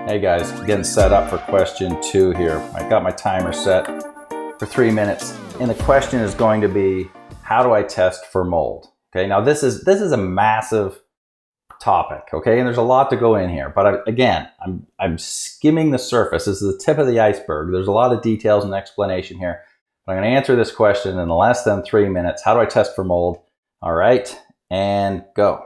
Hey guys, getting set up for question 2 here. I got my timer set for 3 minutes, and the question is going to be, how do I test for mold? Okay, now this is a massive topic, okay, and there's a lot to go in here, but I'm skimming the surface. This is the tip of the iceberg. There's a lot of details and explanation here, but I'm going to answer this question in less than 3 minutes. How do I test for mold? All right, and go.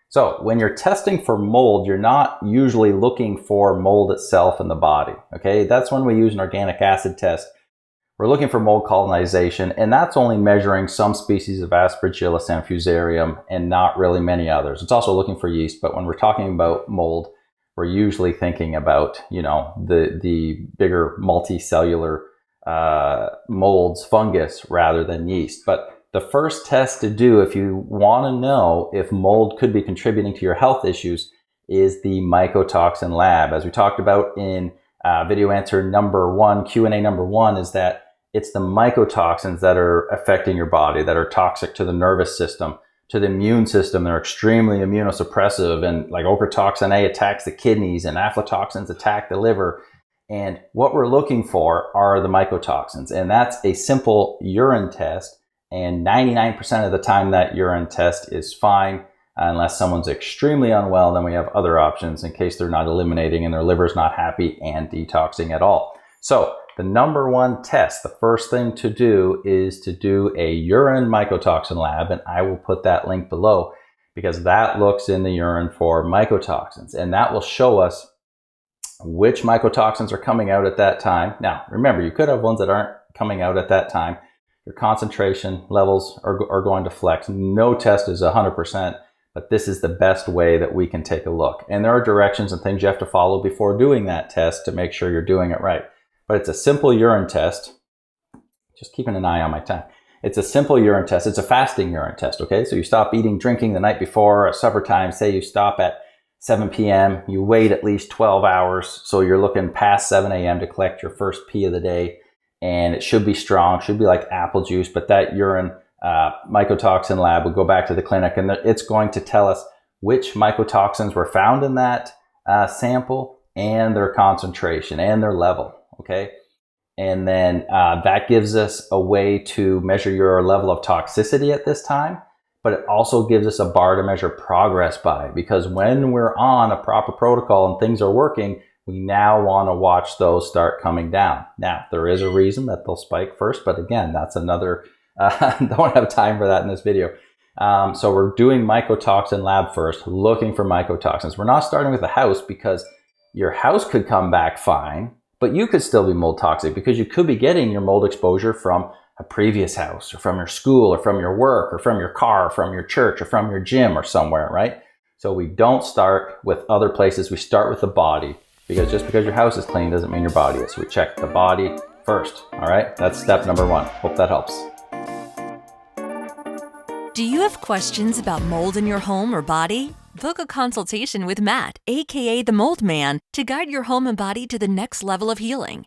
So when you're testing for mold, you're not usually looking for mold itself in the body, okay? That's when we use an organic acid test. We're looking for mold colonization, and that's only measuring some species of Aspergillus and Fusarium and not really many others. It's also looking for yeast, but when we're talking about mold, we're usually thinking about, the bigger multicellular molds, fungus, rather than yeast. But the first test to do if you want to know if mold could be contributing to your health issues is the mycotoxin lab. As we talked about in video answer number 1, Q&A number 1, is that it's the mycotoxins that are affecting your body, that are toxic to the nervous system, to the immune system. They're extremely immunosuppressive, and like ochratoxin A attacks the kidneys and aflatoxins attack the liver. And what we're looking for are the mycotoxins, and that's a simple urine test. And 99% of the time that urine test is fine. Unless someone's extremely unwell, then we have other options in case they're not eliminating and their liver's not happy and detoxing at all. So the number 1 test, the first thing to do is to do a urine mycotoxin lab, and I will put that link below because that looks in the urine for mycotoxins, and that will show us which mycotoxins are coming out at that time. Now, remember, you could have ones that aren't coming out at that time. Your concentration levels are going to flex. No test is 100%, but this is the best way that we can take a look. And there are directions and things you have to follow before doing that test to make sure you're doing it right. But it's a simple urine test. Just keeping an eye on my time. It's a simple urine test. It's a fasting urine test, okay? So you stop eating, drinking the night before at supper time. Say you stop at 7 p.m. You wait at least 12 hours. So you're looking past 7 a.m. to collect your first pee of the day. And it should be strong, should be like apple juice, but that urine mycotoxin lab will go back to the clinic, and it's going to tell us which mycotoxins were found in that sample and their concentration and their level, okay? And then that gives us a way to measure your level of toxicity at this time, but it also gives us a bar to measure progress by, because when we're on a proper protocol and things are working, we now want to watch those start coming down. Now, there is a reason that they'll spike first, but again, that's another, don't have time for that in this video. So we're doing mycotoxin lab first, looking for mycotoxins. We're not starting with the house because your house could come back fine, but you could still be mold toxic because you could be getting your mold exposure from a previous house or from your school or from your work or from your car or from your church or from your gym or somewhere, right? So we don't start with other places. We start with the body. Because just because your house is clean doesn't mean your body is. So we check the body first. All right, that's step number 1. Hope that helps. Do you have questions about mold in your home or body? Book a consultation with Matt, aka the Mold Man, to guide your home and body to the next level of healing.